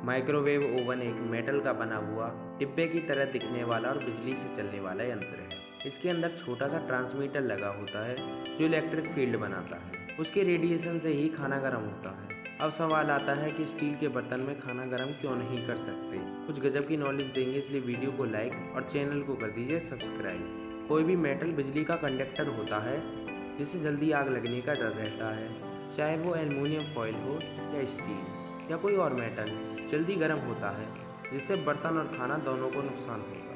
Microwave oven एक metal का बना हुआ डिब्बे की तरह दिखने वाला और बिजली से चलने वाला यंत्र है। इसके अंदर छोटा सा ट्रांसमीटर लगा होता है जो इलेक्ट्रिक फील्ड बनाता है। उसके रेडिएशन से ही खाना गर्म होता है। अब सवाल आता है कि स्टील के बर्तन में खाना गर्म क्यों नहीं कर सकते। कुछ गजब की नॉलेज देंगे, इसलिए वीडियो को लाइक और चैनल को कर दीजिए सब्सक्राइब। कोई भी मेटल बिजली का कंडक्टर होता है जिससे जल्दी आग लगने का डर रहता है। चाहे वो एल्युमिनियम फॉइल हो या स्टील या कोई और मेटल, जल्दी गर्म होता है जिससे बर्तन और खाना दोनों को नुकसान होता है।